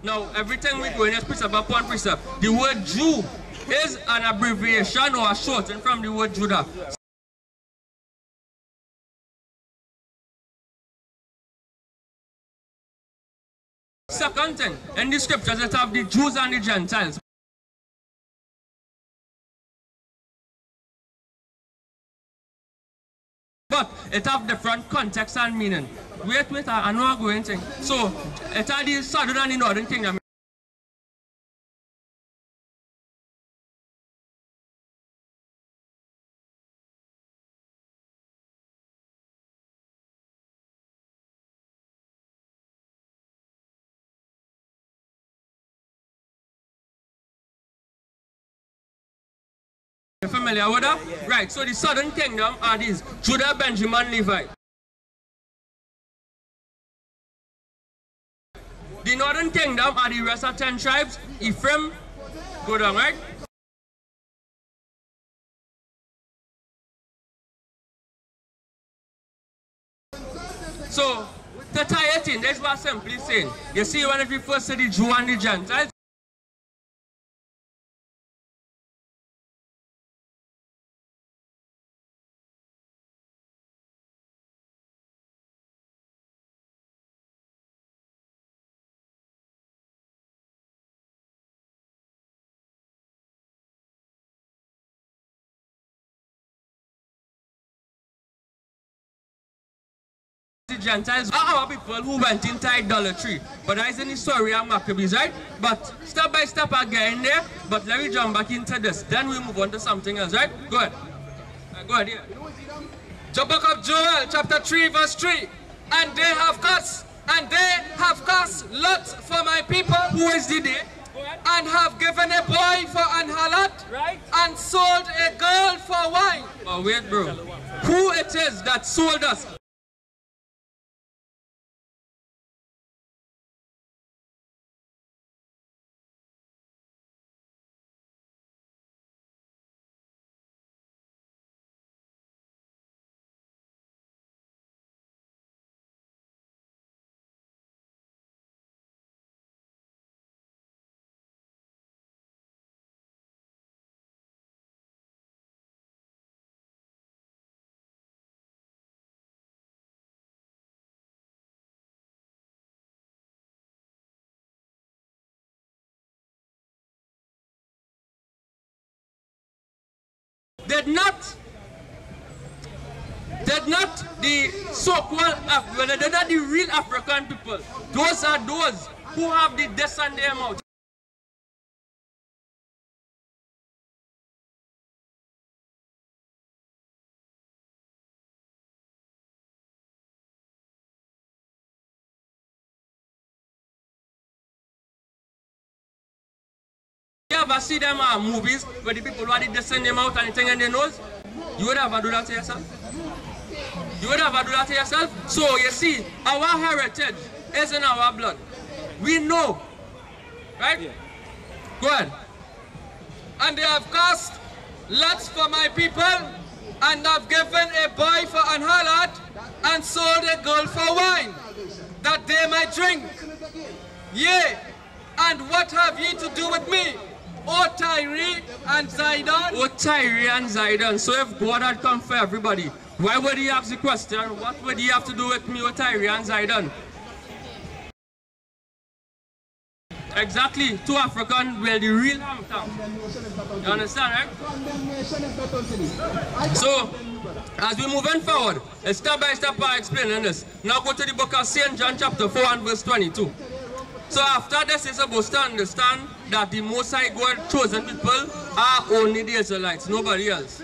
Now, everything we do in this precept upon precept, the word Jew is an abbreviation or a shortened from the word Judah. Second thing, in the scriptures it have the Jews and the Gentiles. But it have different context and meaning. Wait, I know I'm going to. So, it have the southern and the northern kingdom. You familiar with that? Yeah. Right, so the southern kingdom are these: Judah, Benjamin, Levi. The northern kingdom are the rest of 10 tribes: Ephraim, go down, right? So, to tie it in, that's what I'm simply saying. You see, when it refers to the Jew and the Gentiles, the Gentiles are our people who went into idolatry. But that is in the story of Maccabees, right? But step by step I get in there. But let me jump back into this. Then we move on to something else, right? Go ahead. Go ahead, yeah. The book of Joel, chapter 3, verse 3. And they have cast lots for my people. Who is the day? And have given a boy for an harlot, right? And sold a girl for wine. Oh, wait, bro. Who it is that sold us? Did not the so-called they're not the real African people. Those are those who have the this on their mouth. You ever see them movies where the people who are descend them out and thing in their nose? You would ever do that to yourself? You would ever do that to yourself? So you see, our heritage is in our blood. We know. Right? Yeah. Go ahead. And they have cast lots for my people, and have given a boy for an harlot, and sold a girl for wine, that they might drink. Yea, and what have ye to do with me, O Tyre and Zidon? O Tyre and Zidon. So if God had come for everybody, why would he ask the question, what would he have to do with me, O Tyre and Zidon? Exactly, two African were the real hometown. You understand, right? So, as we're moving forward, step by step I'm explaining this. Now go to the book of St. John chapter 4 and verse 22. So after this, you're supposed to understand that the Most High God chosen people are only the Israelites, nobody else.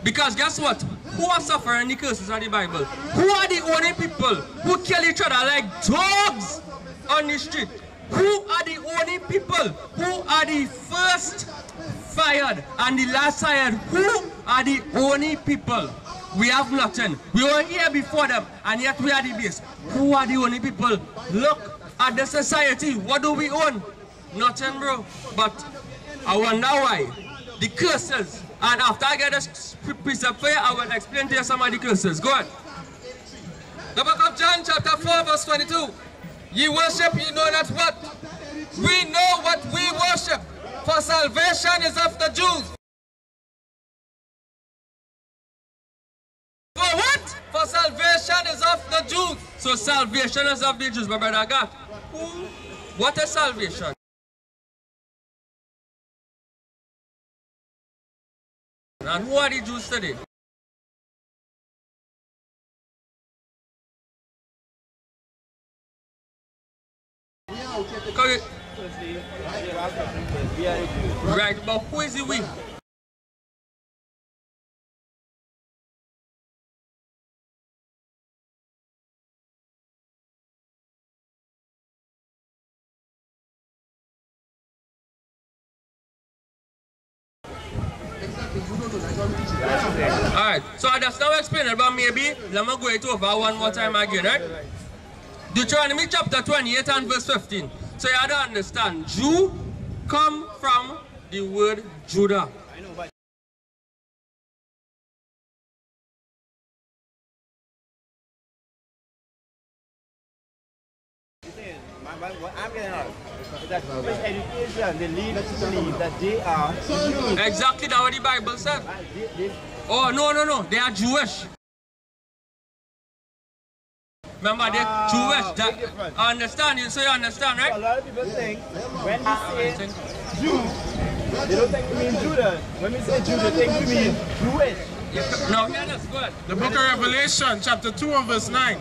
Because guess what? Who are suffering the curses of the Bible? Who are the only people who kill each other like dogs on the street? Who are the only people who are the first fired and the last fired? Who are the only people? We have nothing. We were here before them, and yet we are the base. Who are the only people? Look at the society. What do we own? Nothing, bro. But I wonder why. The curses. And after I get this precept for you, I will explain to you some of the curses. Go ahead. The book of John chapter 4 verse 22. Ye worship ye know not what. We know what we worship, for salvation is of the Jews. For what? For salvation is of the Jews. So salvation is of the Jews, my brother God. What is salvation? And who are the Jews today? Right, but who is the we? Alright, so I just now explain it, but maybe let me go it over one more time again, right? Deuteronomy chapter 28 and verse 15. So you have to understand, Jew come from the word Judah. What I'm getting at is that Jewish education, they lead us to believe that they are Jews. Exactly that's what the Bible said. Oh, no, they are Jewish. Remember, they're Jewish. I understand you, so you understand, right? So a lot of people think when we say Jews, they don't think we mean Judah. When we say Judah, they think we mean Jewish. No, hear this, go ahead. The book of Revelation, chapter 2 and verse 9.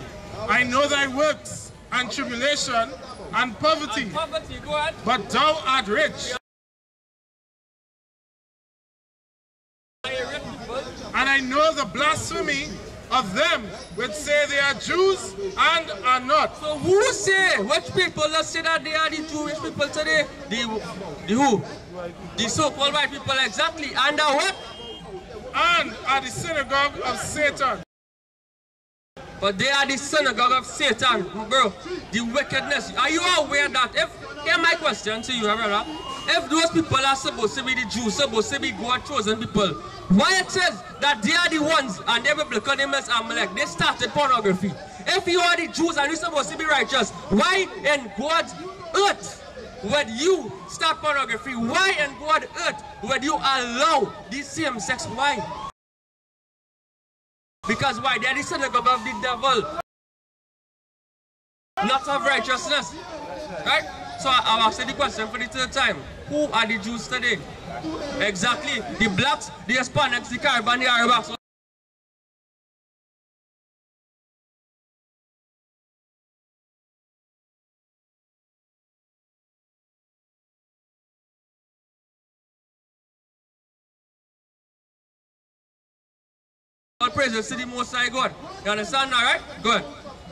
I know thy works and tribulation and poverty, Go ahead. but thou art rich. And I know the blasphemy of them which say they are Jews and are not. So who say, which people that say that they are the Jewish people today? The who? The so-called white people, exactly. And what? And are the synagogue of Satan. But they are the synagogue of Satan, bro. The wickedness. Are you aware that here's my question to you, brother. If those people are supposed to be the Jews, supposed to be God chosen people, why it says that they are the ones and their biblical name is Amalek, they started pornography? If you are the Jews and you're supposed to be righteous, why in God's earth would you start pornography? Why in God's earth would you allow this same sex? Why? Because why? They are the synagogue of the devil, not of righteousness. Right? So I'll ask you the question for the third time. Who are the Jews today? Exactly. The blacks, the Hispanics, the Caribbean, the Arabs. All praises to the Most High God. You understand now, right? Go ahead.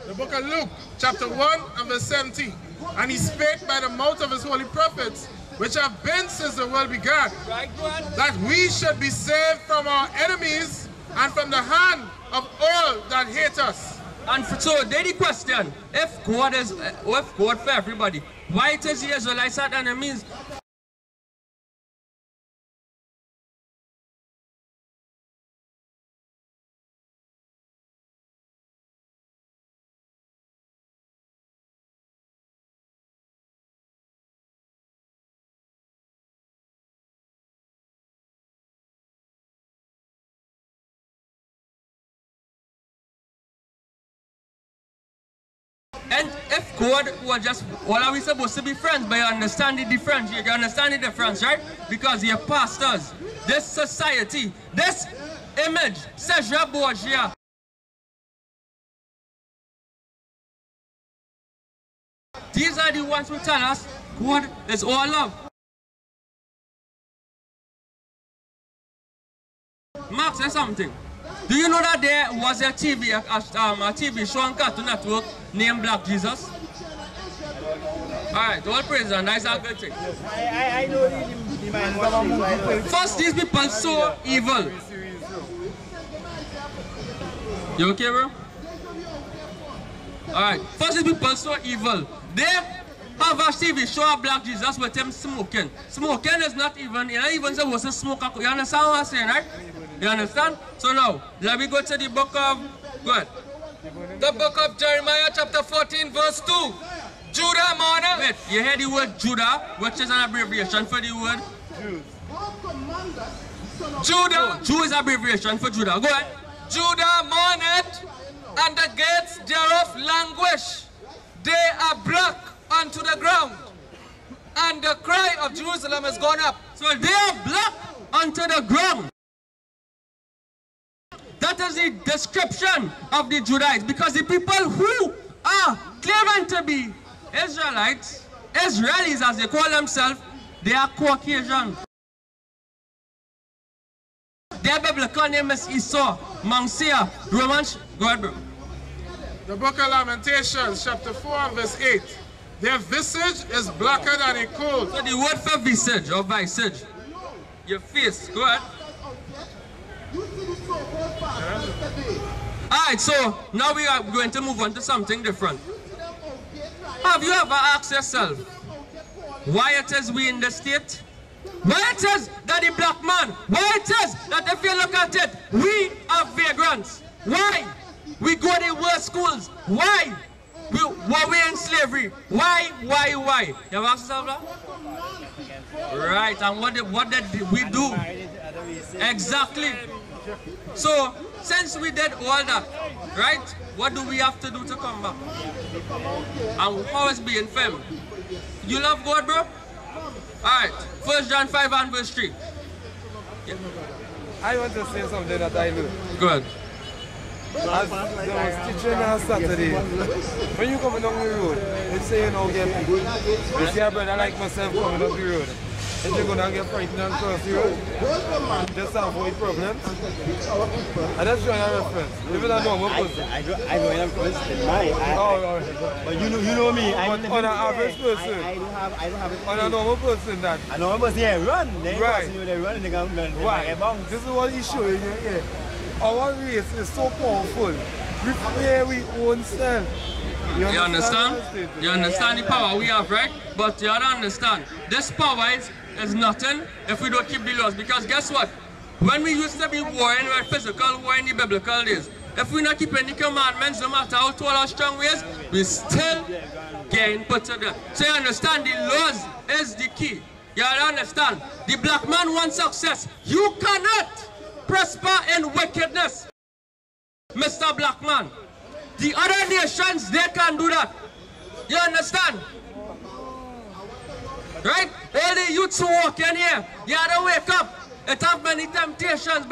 The book of Luke, chapter 1 and verse 17. And he spake by the mouth of his holy prophets, which have been since the world began, Right, go ahead. that we should be saved from our enemies and from the hand of all that hate us. And so they the question, if God for everybody, why it is the Israelites are enemies? And if God was just, well, are we supposed to be friends? But you understand the difference. You understand the difference, right? Because you're pastors. This society, this image, Seja Borgia. These are the ones who tell us God is all love. Mark, say something. Do you know that there was a TV show on Cartoon Network named Black Jesus? Alright, all praise and that's a good thing. I know the mind watching. First, these people so evil. You okay, bro? Alright, first, these people so evil. They have a TV show of Black Jesus with him smoking. Smoking is not even, you're not even supposed to smoke. You understand what I'm saying, right? You understand? So now, let me go to the book of, go ahead. The book of Jeremiah chapter 14 verse 2. Judah mourneth. Wait, you hear the word Judah, which is an abbreviation for the word? Judah. Jew is abbreviation for Judah. Go ahead. Judah mourneth, and the gates thereof languish. They are black unto the ground. And the cry of Jerusalem has gone up. So they are black unto the ground. That is the description of the Judahites, because the people who are claiming to be Israelites, Israelis as they call themselves, they are Caucasian. Their biblical name is Esau, Mangsia, Romans. Go ahead, bro. The book of Lamentations, chapter 4 and verse 8. Their visage is blacker than a coal. So the word for visage or visage, your face. Go ahead. Alright, so now we are going to move on to something different. Have you ever asked yourself why it is we in the state? Why it is that the black man, why it is that if you look at it, we are vagrants? Why? We go to worse schools. Why? Were we in slavery? Why? You ever asked yourself that? Right, and what did we do? Exactly. So, since we did all that, right, what do we have to do to come back? And how is being firm? You love God, bro? Alright, 1 John 5 and verse 3. Yeah. I want to say something that I know. Go ahead. As I was teaching on Saturday, when you come along the road, you say you know get people. You see a brother like myself coming up the road. If you're going to get frightened and cross the road, just avoid problems. And that's showing a reference. Even a normal person. I know I'm person. But you know me. But on an average person. I don't have it. On a normal person that. A normal person, yeah, run. Right. They run and they go Why? This is what he's showing you here. Our race is so powerful. We fear we own self. You understand? You understand the power we have, right? But you have to understand, this power is nothing if we don't keep the laws. Because guess what? When we used to be warring with physical war in the biblical days, if we not keep any commandments, no matter how tall or strong we is, we still getting put to death. So you understand, the laws is the key. You understand? The black man wants success. You cannot prosper in wickedness, Mr. Black Man. The other nations, they can do that. You understand? Right? All the youths who walk in here, you have to wake up. It have many temptations.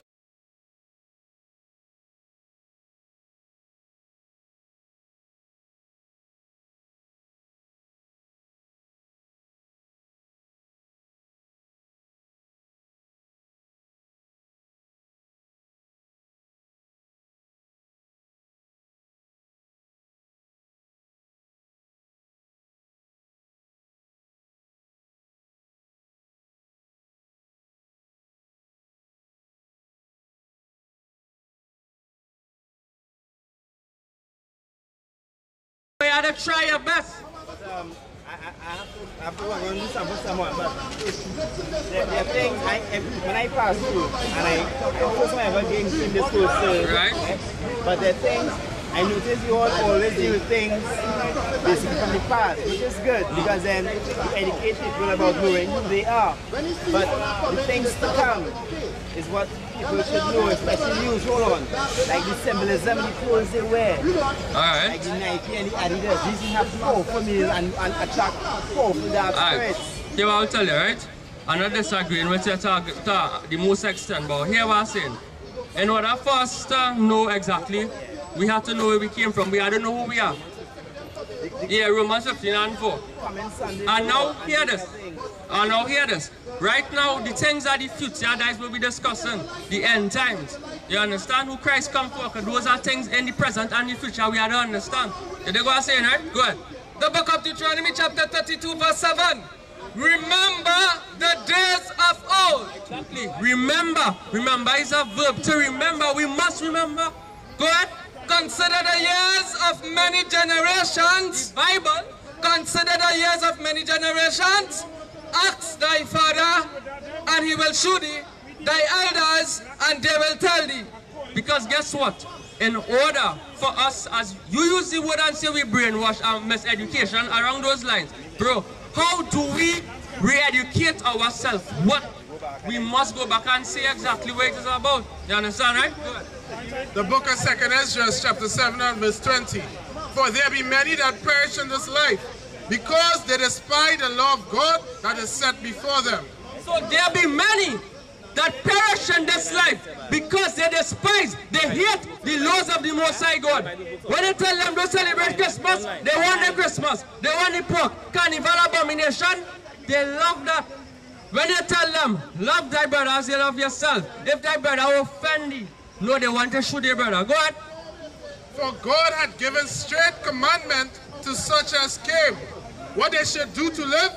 You have to try your best. I have to go and do someone, but there are things when I pass through, and I first time ever getting in this course, right? But there are things, I notice you all always deal with things basically from the past, which is good, because then you educate people about knowing who they are. But the things to come is what people should know, especially you, hold on. Like the symbolism, the clothes they wear. Alright. Like the Nike and the Adidas, these things have powerful meanings and attract powerful dark spirits. Here I will tell you, right? I'm not disagreeing with you to the most extent, but here what I'm saying. In order for us to know exactly, we have to know where we came from. We have to know who we are. Yeah, Romans 15 and 4. And now hear this. And now hear this. Right now, the things are the future that we'll be discussing. The end times. You understand who Christ come for? Because those are things in the present and the future we have to understand. Did they go and say, right? Go ahead. The book of Deuteronomy chapter 32 verse 7. Remember the days of old. Exactly. Remember. Remember is a verb. To remember, we must remember. Go ahead. Consider the years of many generations. Bible. Consider the years of many generations. Ask thy father, and he will shew thee, thy elders, and they will tell thee. Because guess what? in order for us, as you use the word and say we brainwash and miseducation around those lines, bro, how do we re-educate ourselves? What? We must go back and say exactly what it is about. You understand, right? The book of 2nd Ezra, chapter 7 and verse 20. For there be many that perish in this life, because they despise the law of God that is set before them. So there be many that perish in this life because they despise, they hate the laws of the Most High God. When they tell them to celebrate Christmas, they want the Christmas, they want the pork, carnival abomination, they love that. When you tell them, love thy brother as you love yourself, if thy brother offend thee, no, they want to shoot their brother. Go ahead. For God had given straight commandment to such as came, what they should do to live,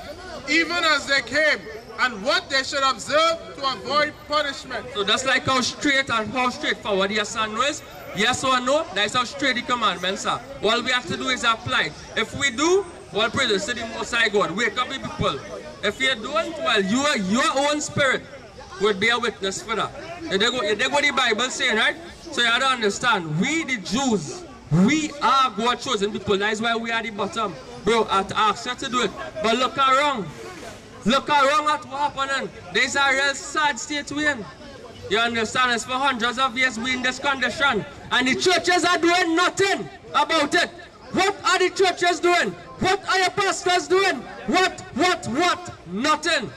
even as they came, and what they should observe to avoid punishment. So that's like how straight and how straightforward yes and no is. Yes or no, that's how straight the commandments are. All we have to do is apply. If we do, well, praise to the Most High God. Wake up, people. If you don't, well, your own spirit would be a witness for that. They go the Bible saying, right? So you have to understand, we the Jews, we are God's chosen people. That is why we are the bottom. Bro, I asked you to do it. But look around. Look around at what happening. There's a real sad state we're in. You understand? It's for hundreds of years we're in this condition. And the churches are doing nothing about it. What are the churches doing? What are your pastors doing? What? Nothing.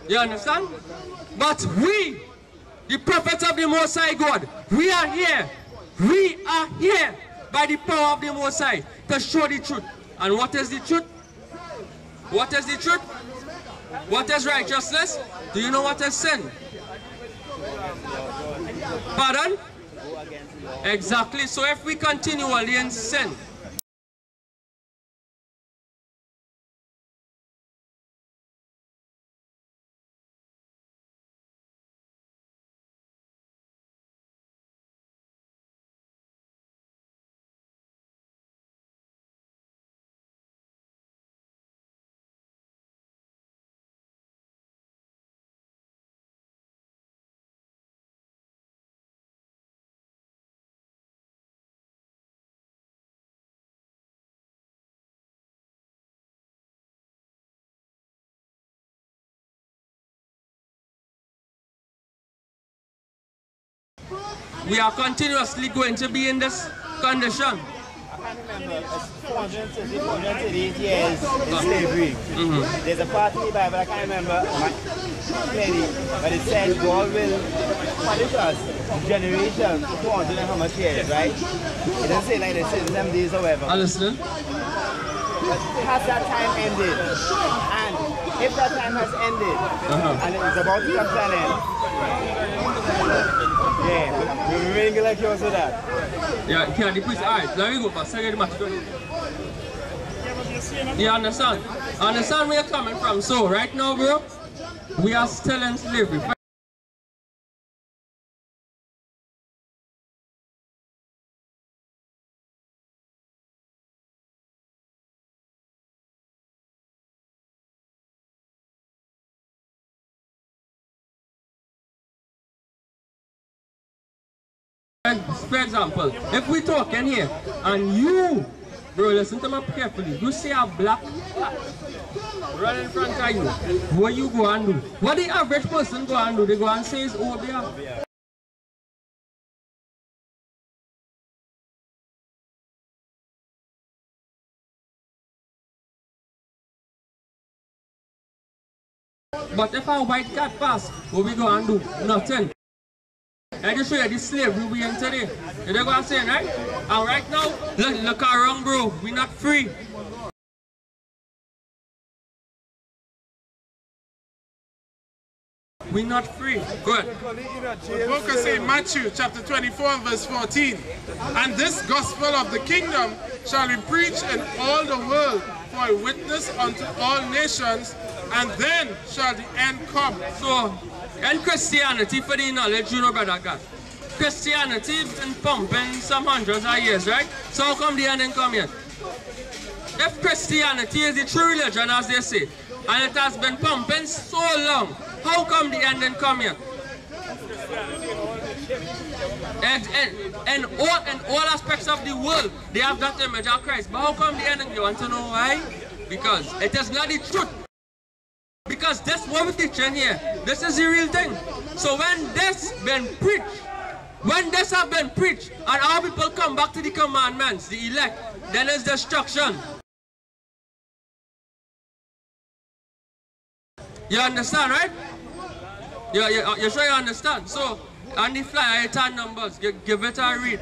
You understand? But we, the prophets of the Most High God, we are here. We are here by the power of the Most High to show the truth. And what is the truth? What is the truth? What is righteousness? Do you know what is sin? Pardon? Exactly. So if we continually in sin, we are continuously going to be in this condition. I can't remember, it's 438 years in slavery. There's a part in the Bible, I can't remember clearly, but it says God will punish us, generation, 400 and how much years, right? It doesn't say like they said in them days or whatever. I listen. But has that time ended? And if that time has ended, and it's about to come to an end, yeah, we're remaining like yours with that. Yeah, can the priest, alright, let me go for second match. You understand? Understand where you're coming from. So, right now, bro, we are still in slavery. For example, if we talk in here and you, bro, listen to me carefully, you see a black cat right in front of you, what you go and do? What the average person go and do? They go and say it's over there. But if a white cat pass, what we go and do? Nothing. I just show you the slavery we in today. You know what I'm saying, right? And right now, look around, bro. We're not free. We're not free. Good. The book of St. Matthew, chapter 24, verse 14. And this gospel of the kingdom shall be preached in all the world for a witness unto all nations, and then shall the end come. So, in Christianity, for the knowledge, you know, brother God, Christianity has been pumping some hundreds of years, right? So how come the end didn't come yet? If Christianity is the true religion, as they say, and it has been pumping so long, how come the end didn't come yet? And all aspects of the world, they have that image of Christ. But how come the enemy? You want to know why? Because it is not the truth. Because that's what we're teaching here. This is the real thing. So when this been preached, when this have been preached, and our people come back to the commandments, the elect, then there's destruction. You understand, right? You're sure you understand? So, on the flyer, you turn numbers, give it a read.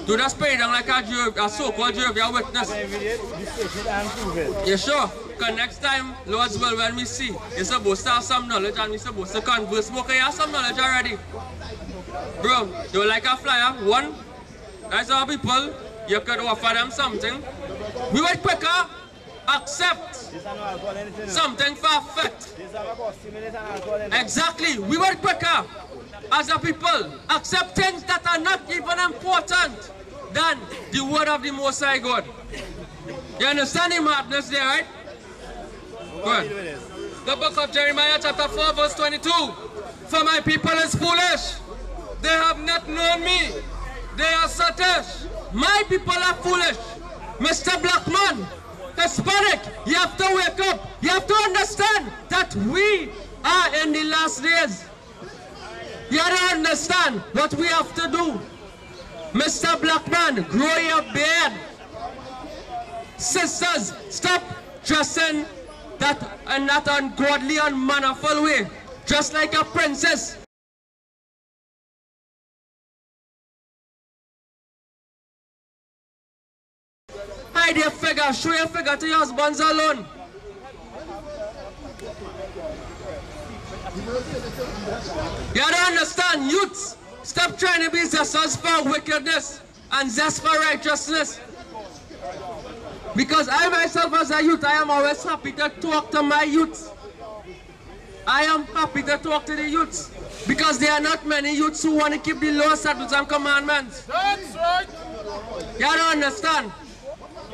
Do not spray down like a so-called Jehovah's Witness. You sure? Because next time, Lord's will, when we see, you're supposed to have some knowledge and we're supposed to converse. Okay, you have some knowledge already. Bro, you like a flyer? One, that's our people. You could offer them something. We were quicker. Accept something perfect. Exactly. We were quicker as a people. Accept things that are not even important than the word of the Most High God. You understand the madness there, right? Go ahead. The book of Jeremiah chapter 4 verse 22. For my people is foolish. They have not known me. They are sottish. My people are foolish. Mr. Blackman, Hispanic, you have to wake up. You have to understand that we are in the last days. You have to understand what we have to do. Mr. Blackman, grow your beard. Sisters, stop dressing that in that ungodly and mannerful way. Just like a princess. Hide your figure, show your figure to your husbands alone. You don't understand, youths. Stop trying to be zesters for wickedness and zest for righteousness. Because I myself as a youth, I am always happy to talk to my youths. I am happy to talk to the youths. Because there are not many youths who want to keep the law, statutes and commandments. That's right. You don't understand.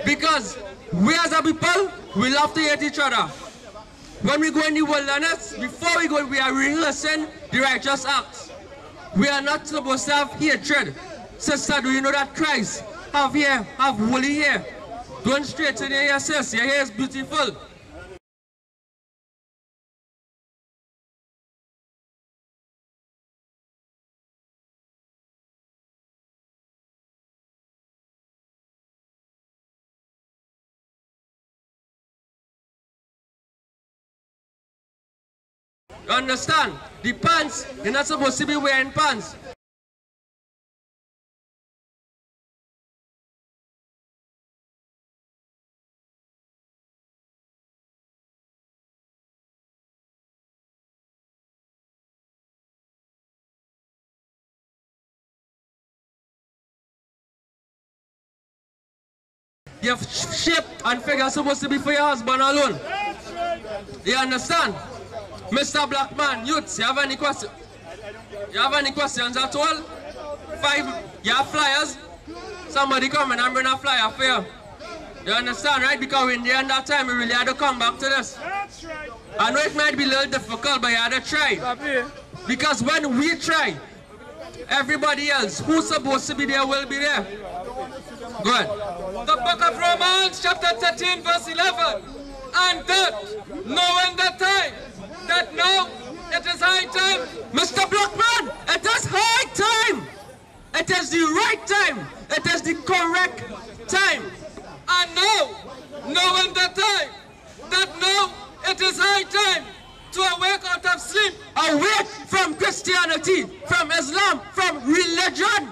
Because we as a people, we love to hate each other. When we go in the wilderness, before we go, we are rehearsing the righteous acts. We are not supposed to have hatred. Sister, do you know that Christ have hair, have woolly hair? Don't straighten your hair, sis. Your hair is beautiful. You understand? The pants, you're not supposed to be wearing pants. Your shape and figure are supposed to be for your husband alone. You understand? Mr. Blackman, youths, you have any questions? You have any questions at all? 5, you have flyers? Somebody come and bring a flyer for you. You understand, right? Because we're in the end of time, we really had to come back to this. I know it might be a little difficult, but you had to try. Because when we try, everybody else who's supposed to be there will be there. Go ahead. The book of Romans chapter 13 verse 11. And that, knowing the time, that now it is high time. Mr. Blackman, it is high time. It is the right time. It is the correct time. And now, knowing the time, that now it is high time to awake out of sleep. Awake from Christianity, from Islam, from religion.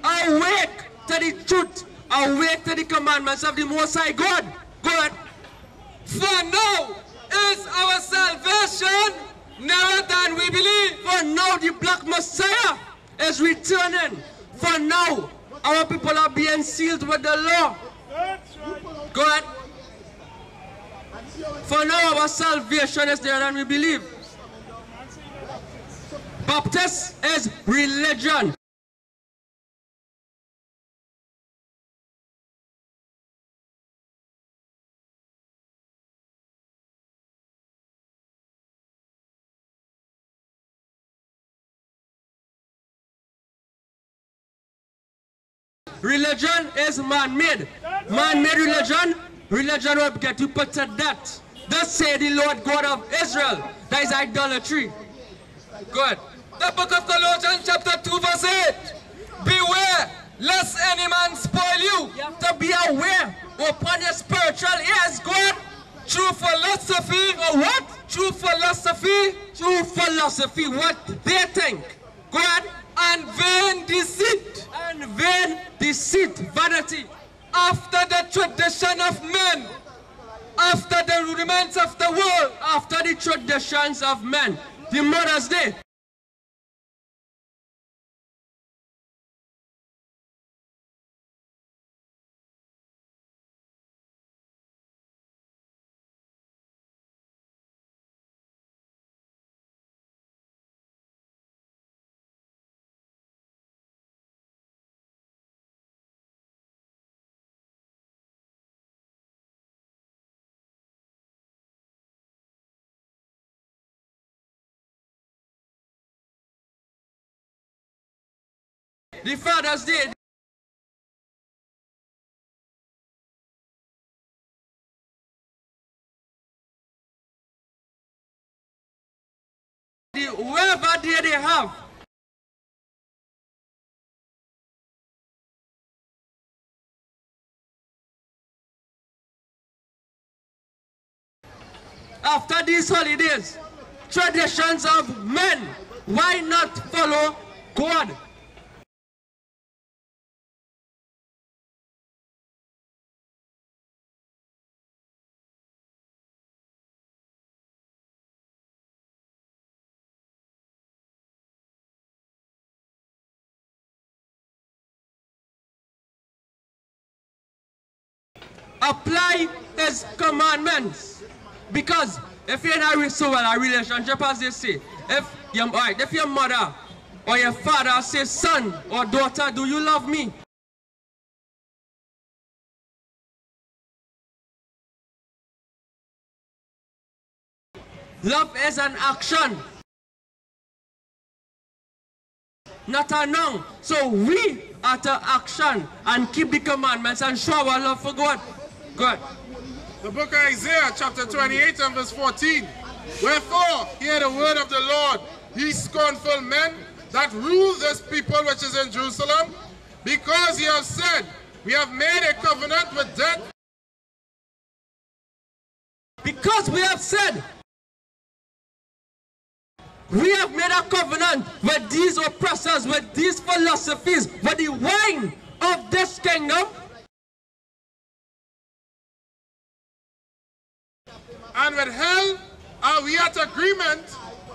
Awake to the truth awake to the commandments of the Most High God. God. For now is our salvation nearer than we believe. For now the Black Messiah is returning. For now our people are being sealed with the law. Go ahead. For now our salvation is nearer than we believe. Baptist is religion. Religion is man-made. Man-made religion, religion will get you put to death. Thus say the Lord God of Israel. That is idolatry. Good. The book of Colossians chapter 2 verse 8. Beware lest any man spoil you. You have to be aware. Open your spiritual ears, God. True philosophy. Or what? True philosophy. True philosophy. What they think. God. And vain deceit. And vain deceit. Vanity. After the tradition of men. After the rudiments of the world. After the traditions of men. The Mother's Day. The Father's Day. Whoever day they have. After these holidays, traditions of men, why not follow God? Apply his commandments. Because if you're in a relationship, as they say, if your mother or your father says, son or daughter, do you love me? Love is an action, not a noun. So we are to action and keep the commandments and show our love for God. Good. The book of Isaiah, chapter 28 and verse 14. Wherefore, hear the word of the Lord, ye scornful men that rule this people which is in Jerusalem, because ye have said, we have made a covenant with death. Because we have said, we have made a covenant with these oppressors, with these philosophies, with the wine of this kingdom. And with hell are we at agreement,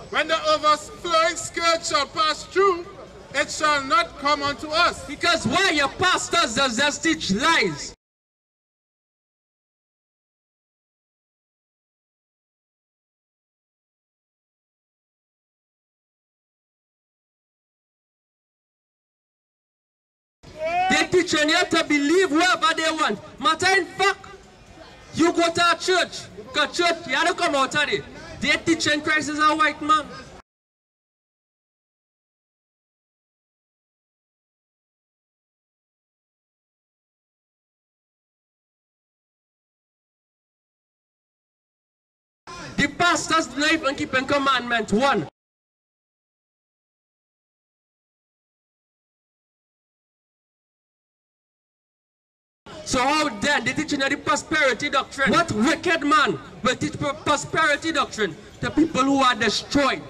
when the overflowing scourge shall pass through, it shall not come unto us. Because why your pastors does just teach lies? They teaching you to believe whoever they want. Matter in fact, you go to a church, because church, you have to come out of it. They teaching Christ is a white man. The pastors don't even keep in commandment one. So how then they teaching the prosperity doctrine? What wicked man will teach prosperity doctrine to people who are destroyed?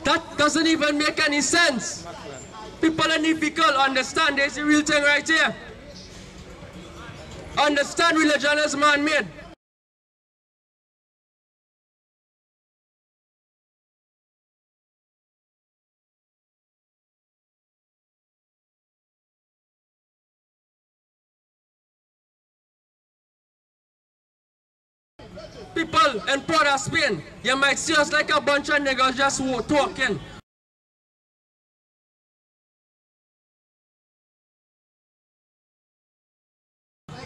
That doesn't even make any sense. People in difficult understand there's the real thing right here. Understand religion is man-made. People in Port of Spain, you might see us like a bunch of niggas just talking.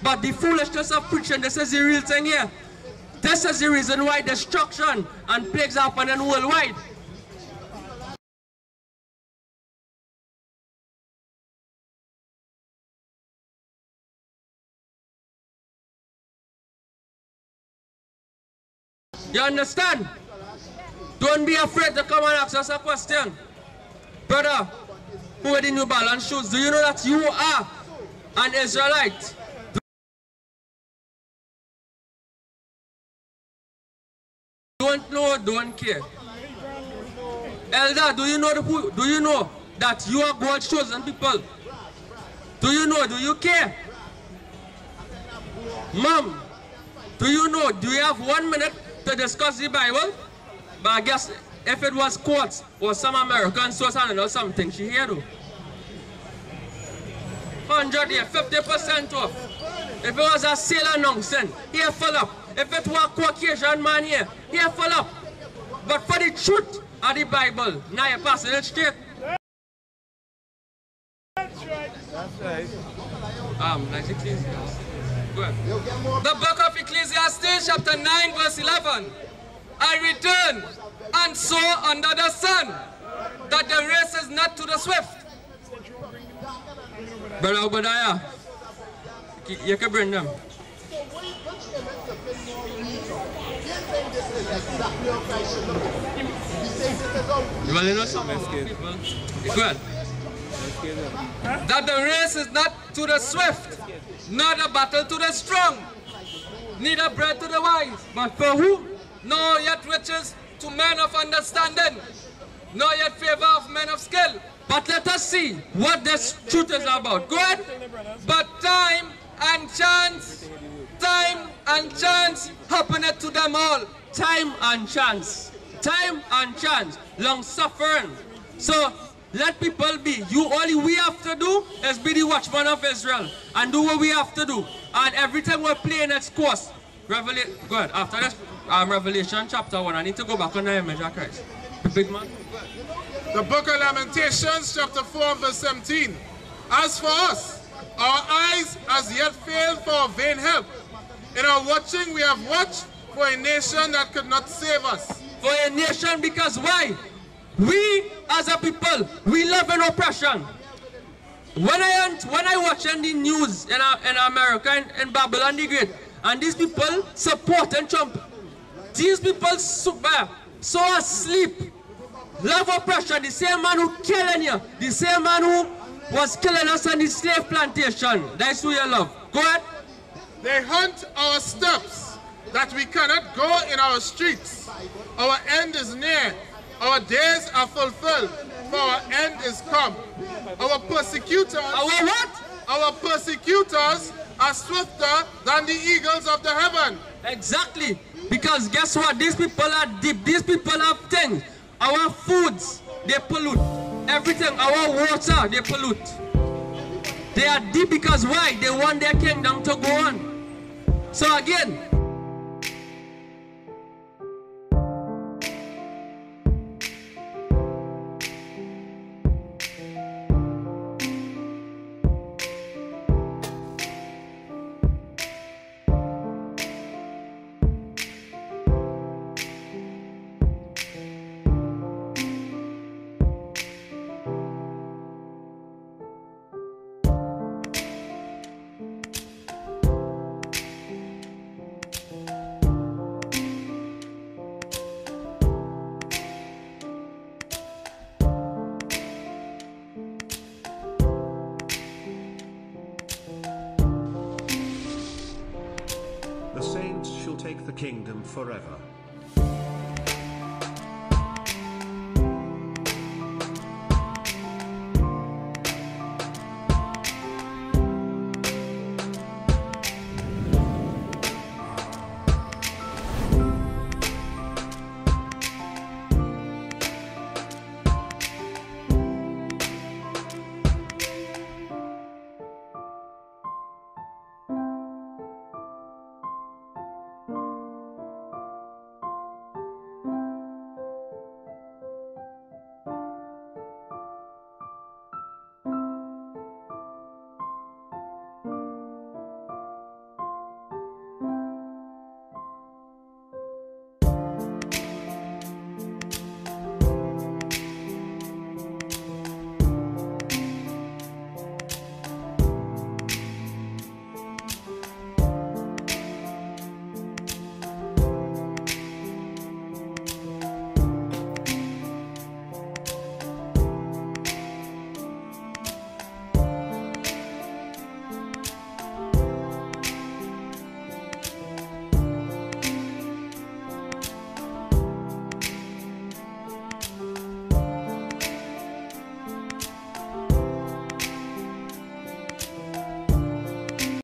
But the foolishness of preaching, this is the real thing here. This is the reason why destruction and plagues are happening worldwide. You understand? Don't be afraid to come and ask us a question. Brother, who wear the New Balance shoes, do you know that you are an Israelite? Don't know, don't care. Elder, do you know that you are God's chosen people? Do you know? Do you care? Mom, do you know? Do you have 1 minute to discuss the Bible? But I guess if it was quotes or some American source or something, she hear though. 100 here, 50% off. If it was a sale or nonsense, here full up. If it was a Caucasian man here full up. But for the truth of the Bible, now you're passing it straight. That's right. Like Ecclesiastes. Go ahead. The book of Ecclesiastes, chapter 9, verse 11. I returned and saw under the sun that the race is not to the swift. Brother Obadiah, you can bring them. You want to know something? Go ahead. That the race is not to the swift, nor the battle to the strong, neither bread to the wise. But for who? Nor yet riches to men of understanding, nor yet favor of men of skill. But let us see what this truth is about. Go ahead. But time and chance happeneth to them all. Time and chance. Time and chance. Long suffering. So let people be. All we have to do is be the watchman of Israel and do what we have to do. And every time we're playing its course. Go ahead. After this, Revelation chapter 1. I need to go back on the image of Christ. Big man. The book of Lamentations, chapter 4, verse 17. As for us, our eyes as yet failed for vain help. In our watching, we have watched for a nation that could not save us. For a nation, because why? We, as a people, we live in oppression. When I watch in the news in America, in Babylon the Great, and these people supporting Trump, these people so asleep. Love oppression, the same man who killing you, the same man who was killing us on the slave plantation. That's who you love. Go ahead. They hunt our steps, that we cannot go in our streets. Our end is near, our days are fulfilled, for our end is come. Our persecutors, Our what? Our persecutors are swifter than the eagles of the heaven. Exactly. Because guess what? These people are deep. These people have things. Our foods, they pollute. Everything, our water, they pollute. They are deep because why? They want their kingdom to go on. So again, The saints shall take the kingdom forever.